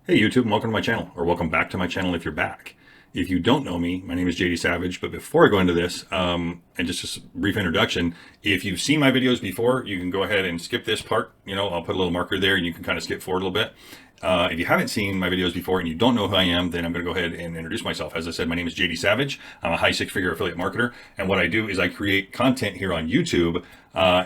Hey YouTube, and welcome to my channel, or welcome back to my channel if you're back. If you don't know me, my name is JD Savage, but before I go into this, and just a brief introduction, if you've seen my videos before, you can go ahead and skip this part. I'll put a little marker there and you can kind of skip forward a little bit. If you haven't seen my videos before and you don't know who I am, then I'm going to go ahead and introduce myself. As I said, my name is JD Savage. I'm a high six-figure affiliate marketer, and what I do is I create content here on YouTube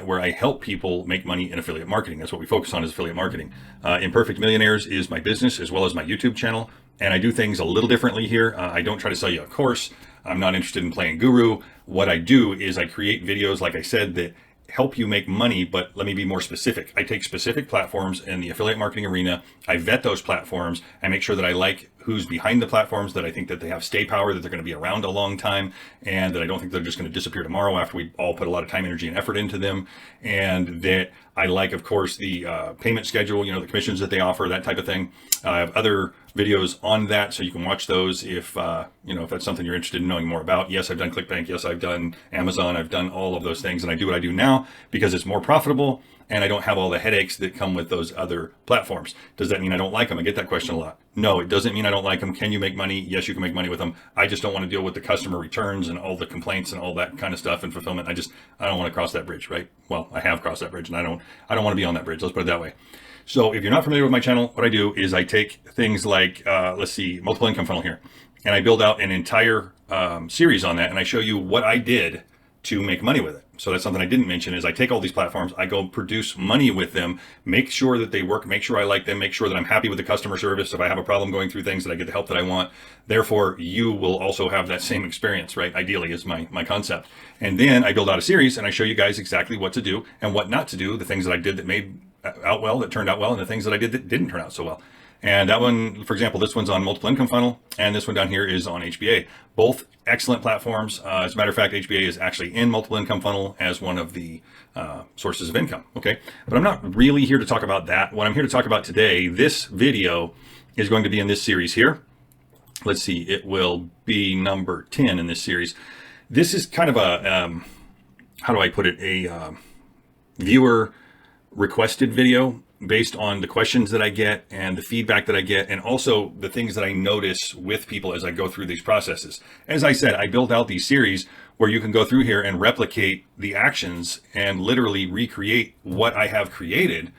where I help people make money in affiliate marketing. That's what we focus on, is affiliate marketing. Imperfect Millionaires is my business as well as my YouTube channel, and I do things a little differently here. I don't try to sell you a course. I'm not interested in playing guru. What I do is I create videos, like I said, that help you make money, but let me be more specific. I take specific platforms in the affiliate marketing arena. I vet those platforms. I make sure that I like who's behind the platforms, that I think that they have stay power, that they're going to be around a long time, and that I don't think they're just going to disappear tomorrow after we all put a lot of time, energy, and effort into them. And that I like, of course, the payment schedule, the commissions that they offer, that type of thing. I have other videos on that, so you can watch those if if that's something you're interested in knowing more about. Yes, I've done Clickbank. Yes, I've done Amazon. I've done all of those things, and I do what I do now because it's more profitable and I don't have all the headaches that come with those other platforms. Does that mean I don't like them? I get that question a lot. No, it doesn't mean I don't like them. Can you make money? Yes, you can make money with them. I just don't want to deal with the customer returns and all the complaints and all that kind of stuff and fulfillment. I don't want to cross that bridge, right? Well, I have crossed that bridge, and I don't want to be on that bridge. Let's put it that way. So if you're not familiar with my channel, what I do is I take things like, multiple income funnel here, and I build out an entire series on that, and I show you what I did to make money with it. So that's something I didn't mention, is I take all these platforms, I go produce money with them, make sure that they work, make sure I like them, make sure that I'm happy with the customer service. If I have a problem going through things, that I get the help that I want. Therefore, you will also have that same experience, right? Ideally is my concept. And then I build out a series and I show you guys exactly what to do and what not to do, the things that I did that made out well, that turned out well, and the things that I did that didn't turn out so well. And that one, for example, this one's on multiple income funnel, and this one down here is on HBA. Both excellent platforms. As a matter of fact, HBA is actually in multiple income funnel as one of the sources of income. Okay, but I'm not really here to talk about that. What I'm here to talk about today, this video is going to be in this series here. Let's see, it will be number 10 in this series. This is kind of a, how do I put it, a viewer requested video based on the questions that I get and the feedback that I get, and also the things that I notice with people as I go through these processes. As I said, I built out these series where you can go through here and replicate the actions and literally recreate what I have created,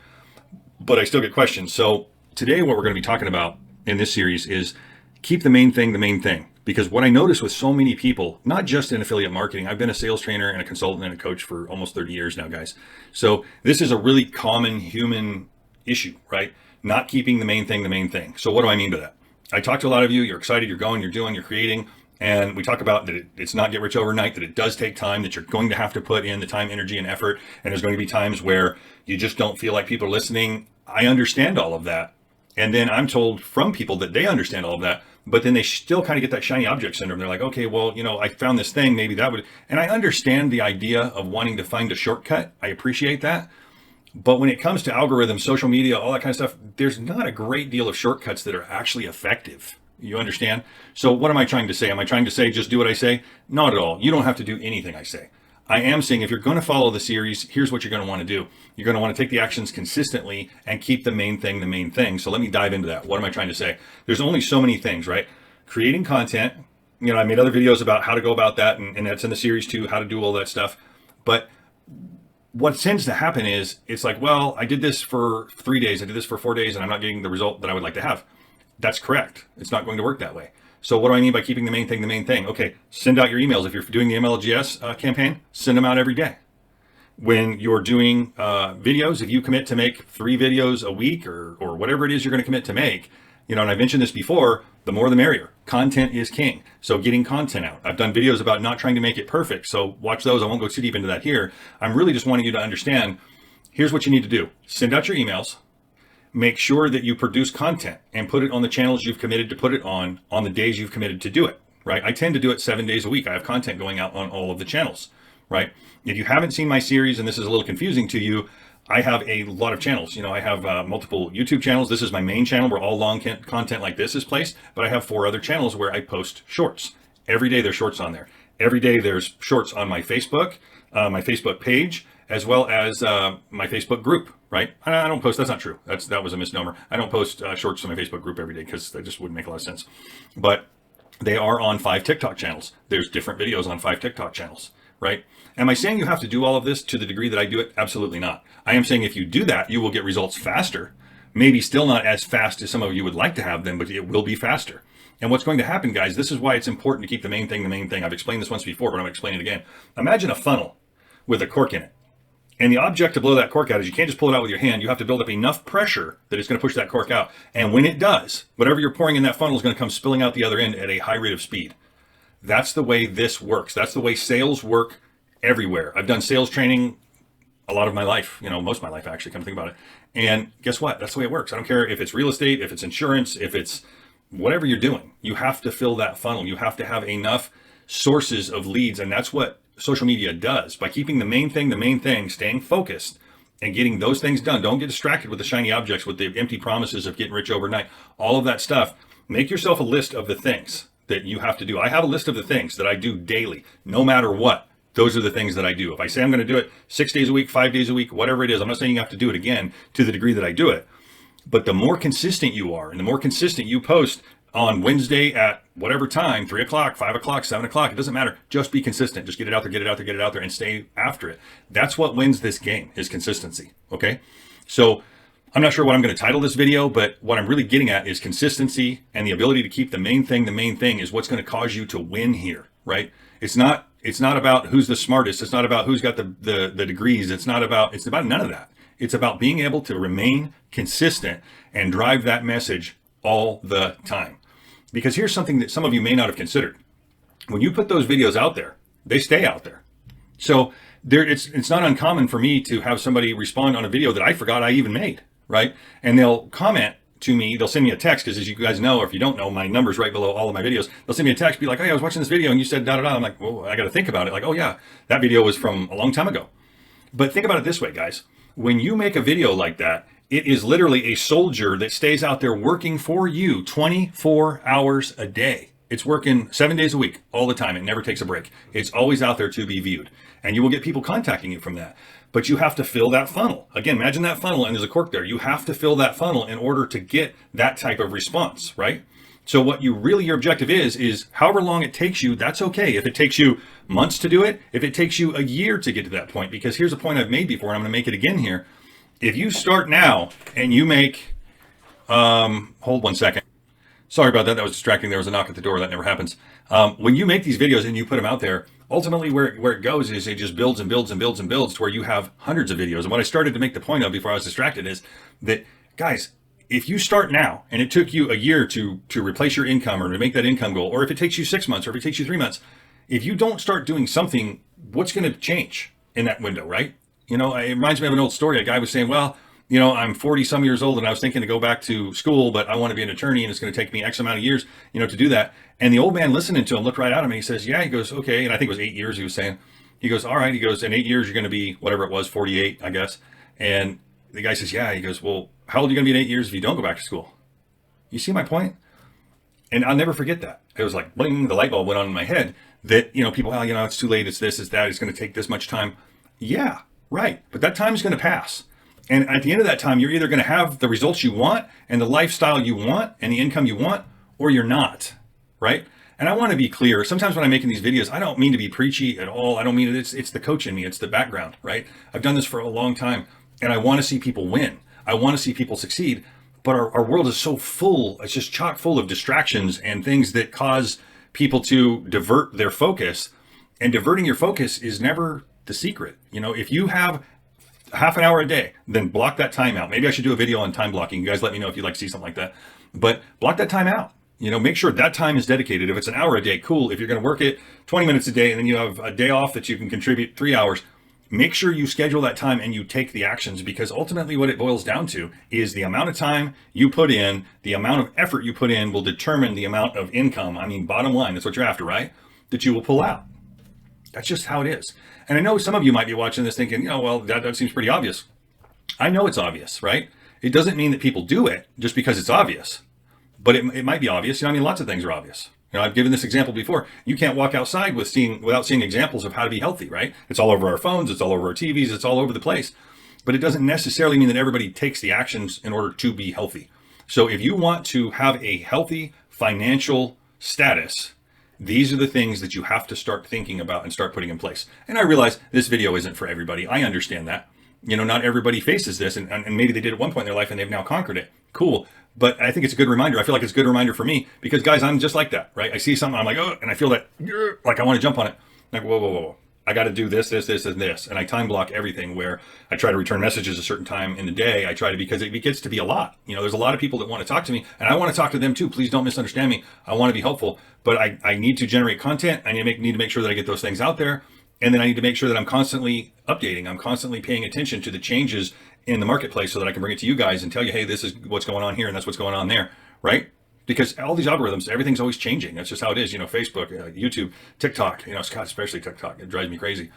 but I still get questions. So today what we're going to be talking about in this series is keep the main thing. Because what I notice with so many people, not just in affiliate marketing, I've been a sales trainer and a consultant and a coach for almost 30 years now, guys. So this is a really common human issue, right? Not keeping the main thing. So what do I mean by that? I talk to a lot of you, you're excited, you're going, you're doing, you're creating, and we talk about that it's not get rich overnight, that it does take time, that you're going to have to put in the time, energy, and effort, and there's going to be times where you just don't feel like people are listening. I understand all of that. And then I'm told from people that they understand all of that, but then they still kind of get that shiny object syndrome. They're like, okay, well, I found this thing, maybe that would, and I understand the idea of wanting to find a shortcut. I appreciate that. But when it comes to algorithms, social media, all that kind of stuff, there's not a great deal of shortcuts that are actually effective. You understand? So what am I trying to say? Am I trying to say just do what I say? Not at all. You don't have to do anything I say. I am saying if you're going to follow the series, here's what you're going to want to do. You're going to want to take the actions consistently and keep the main thing. So let me dive into that. What am I trying to say? There's only so many things, right? Creating content. I made other videos about how to go about that, and that's in the series too, how to do all that stuff. But what tends to happen is it's like, well, I did this for 3 days, I did this for 4 days, and I'm not getting the result that I would like to have. That's correct. It's not going to work that way. So what do I mean by keeping the main thing? Okay, send out your emails. If you're doing the MLGS campaign, send them out every day. When you're doing videos, if you commit to make 3 videos a week or whatever it is you're going to commit to make, and I mentioned this before, the more the merrier. Content is king. So getting content out. I've done videos about not trying to make it perfect. So watch those. I won't go too deep into that here. I'm really just wanting you to understand, here's what you need to do. Send out your emails. Make sure that you produce content and put it on the channels you've committed to put it on the days you've committed to do it, right? I tend to do it 7 days a week. I have content going out on all of the channels, right? If you haven't seen my series and this is a little confusing to you, I have a lot of channels. I have multiple YouTube channels. This is my main channel where all long content like this is placed, but I have 4 other channels where I post shorts. Every day there's shorts on there. Every day there's shorts on my Facebook page, as well as my Facebook group, right? I don't post, that's not true. That was a misnomer. I don't post shorts to my Facebook group every day because that just wouldn't make a lot of sense. But they are on 5 TikTok channels. There's different videos on 5 TikTok channels, right? Am I saying you have to do all of this to the degree that I do it? Absolutely not. I am saying if you do that, you will get results faster. Maybe still not as fast as some of you would like to have them, but it will be faster. And what's going to happen, guys, this is why it's important to keep the main thing the main thing. I've explained this once before, but I'm going to explain it again. Imagine a funnel with a cork in it. And the object to blow that cork out is you can't just pull it out with your hand. You have to build up enough pressure that it's going to push that cork out. And when it does, whatever you're pouring in that funnel is going to come spilling out the other end at a high rate of speed. That's the way this works. That's the way sales work everywhere. I've done sales training a lot of my life, most of my life actually, come to think about it. And guess what? That's the way it works. I don't care if it's real estate, if it's insurance, if it's whatever you're doing. You have to fill that funnel. You have to have enough sources of leads. And that's what social media does. By keeping the main thing, staying focused and getting those things done. Don't get distracted with the shiny objects, with the empty promises of getting rich overnight. All of that stuff. Make yourself a list of the things that you have to do. I have a list of the things that I do daily, no matter what. Those are the things that I do. If I say I'm going to do it 6 days a week, 5 days a week, whatever it is, I'm not saying you have to do it again to the degree that I do it. But the more consistent you are and the more consistent you post on Wednesday at whatever time, 3 o'clock, 5 o'clock, 7 o'clock, it doesn't matter. Just be consistent. Just get it out there, get it out there, get it out there, and stay after it. That's what wins this game, is consistency. Okay? So I'm not sure what I'm going to title this video, but what I'm really getting at is consistency, and the ability to keep the main thing is what's going to cause you to win here, right? It's not about who's the smartest. It's not about who's got the degrees. It's about none of that. It's about being able to remain consistent and drive that message all the time. Because here's something that some of you may not have considered. When you put those videos out there, they stay out there. So it's not uncommon for me to have somebody respond on a video that I forgot I even made, right? And they'll comment to me, they'll send me a text, because as you guys know, or if you don't know, my number's right below all of my videos. They'll send me a text, be like, hey, I was watching this video and you said da-da-da. I'm like, well, I got to think about it. Like, oh yeah, that video was from a long time ago. But think about it this way, guys. When you make a video like that, it is literally a soldier that stays out there working for you 24 hours a day. It's working 7 days a week, all the time. It never takes a break. It's always out there to be viewed. And you will get people contacting you from that. But you have to fill that funnel. Again, imagine that funnel and there's a cork there. You have to fill that funnel in order to get that type of response, right? So what your objective is however long it takes you, that's okay. If it takes you months to do it, if it takes you a year to get to that point, because here's a point I've made before, and I'm going to make it again here. If you start now and you make, hold one second. Sorry about that. That was distracting. There was a knock at the door. That never happens. When you make these videos and you put them out there, ultimately where it goes is it just builds and builds and builds and builds to where you have hundreds of videos. And what I started to make the point of before I was distracted is that, guys, if you start now and it took you a year to replace your income or to make that income goal, or if it takes you 6 months or if it takes you 3 months, if you don't start doing something, what's going to change in that window, right? It reminds me of an old story. A guy was saying, well, I'm 40 some years old and I was thinking to go back to school, but I want to be an attorney and it's going to take me X amount of years, to do that. And the old man listening to him looked right at him and he says, yeah, he goes, okay. And I think it was 8 years he was saying. He goes, all right. He goes, in 8 years, you're going to be whatever it was, 48, I guess. And the guy says, yeah. He goes, well, how old are you going to be in 8 years if you don't go back to school? You see my point? And I'll never forget that. It was like, bling, the light bulb went on in my head that, people, well, it's too late. It's this, it's that. It's going to take this much time. Yeah, right. But that time is going to pass. And at the end of that time, you're either going to have the results you want and the lifestyle you want and the income you want, or you're not, right? And I want to be clear. Sometimes when I'm making these videos, I don't mean to be preachy at all. I don't mean it. It's the coach in me. It's the background, right? I've done this for a long time and I want to see people win. I want to see people succeed. But our world is so full. It's just chock full of distractions and things that cause people to divert their focus. And diverting your focus is never the secret. If you have half an hour a day, then block that time out. Maybe I should do a video on time blocking. You guys let me know if you'd like to see something like that. But block that time out. Make sure that time is dedicated. If it's an hour a day, cool. If you're going to work it 20 minutes a day and then you have a day off that you can contribute 3 hours, make sure you schedule that time and you take the actions, because ultimately what it boils down to is the amount of time you put in, the amount of effort you put in will determine the amount of income. Bottom line, that's what you're after, right? That you will pull out. That's just how it is. And I know some of you might be watching this thinking, well, that seems pretty obvious. I know it's obvious, right? It doesn't mean that people do it just because it's obvious, but it might be obvious. Lots of things are obvious. You know, I've given this example before. You can't walk outside without seeing examples of how to be healthy, right? It's all over our phones, it's all over our TVs, it's all over the place. But it doesn't necessarily mean that everybody takes the actions in order to be healthy. So if you want to have a healthy financial status, these are the things that you have to start thinking about and start putting in place. And I realize this video isn't for everybody. I understand that. You know, not everybody faces this, and maybe they did at one point in their life and they've now conquered it. Cool. But I think it's a good reminder. I feel like it's a good reminder for me because, guys, I'm just like that, right? I see something, I'm like, oh, and I feel that, like I want to jump on it. Like, whoa, whoa, whoa. I got to do this, this, this, and this. And I time block everything where I try to return messages a certain time in the day. I try to, because it gets to be a lot. You know, there's a lot of people that want to talk to me and I want to talk to them too. Please don't misunderstand me. I want to be helpful, but I need to generate content. I need to make sure that I get those things out there. And then I need to make sure that I'm constantly updating. I'm constantly paying attention to the changes in the marketplace so that I can bring it to you guys and tell you, hey, this is what's going on here and that's what's going on there, right? Because all these algorithms, everything's always changing. That's just how it is. You know, Facebook, YouTube, TikTok, you know, Scott, especially TikTok, it drives me crazy.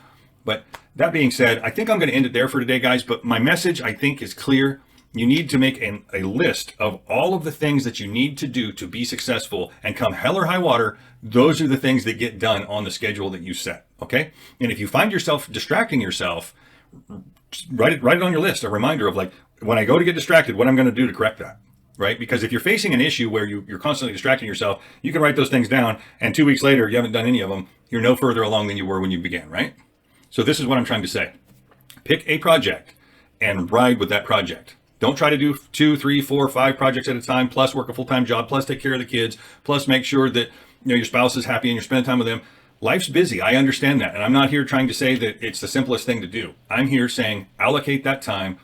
But that being said, I think I'm going to end it there for today, guys. But my message, I think, is clear. You need to make a list of all of the things that you need to do to be successful, and come hell or high water, those are the things that get done on the schedule that you set. Okay. And if you find yourself distracting yourself, write it on your list, a reminder of like, when I go to get distracted, what I'm going to do to correct that. Right? Because if you're facing an issue where you're constantly distracting yourself, you can write those things down and 2 weeks later, you haven't done any of them. You're no further along than you were when you began, right? So this is what I'm trying to say. Pick a project and ride with that project. Don't try to do 2, 3, 4, 5 projects at a time, plus work a full-time job, plus take care of the kids, plus make sure that your spouse is happy and you're spending time with them. Life's busy. I understand that. And I'm not here trying to say that it's the simplest thing to do. I'm here saying allocate that time.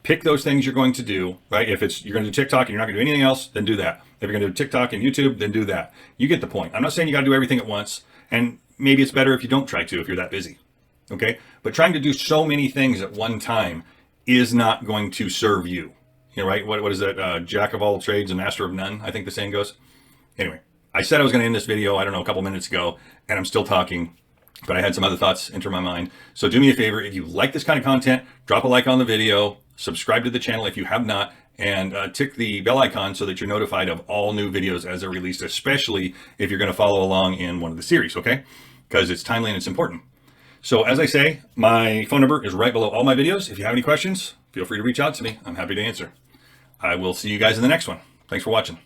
Pick those things you're going to do, right? If you're going to do TikTok and you're not going to do anything else, then do that. If you're going to do TikTok and YouTube, then do that. You get the point. I'm not saying you got to do everything at once. And maybe it's better if you don't try to, if you're that busy. Okay. But trying to do so many things at one time is not going to serve you. You know, right? What is that? Jack of all trades and master of none, I think the saying goes. Anyway, I said I was going to end this video, I don't know, a couple minutes ago, and I'm still talking. But I had some other thoughts enter my mind. So do me a favor, if you like this kind of content, drop a like on the video, subscribe to the channel if you have not, and tick the bell icon so that you're notified of all new videos as they're released, especially if you're going to follow along in one of the series, okay? Because it's timely and it's important. So as I say, my phone number is right below all my videos. If you have any questions, feel free to reach out to me. I'm happy to answer. I will see you guys in the next one. Thanks for watching.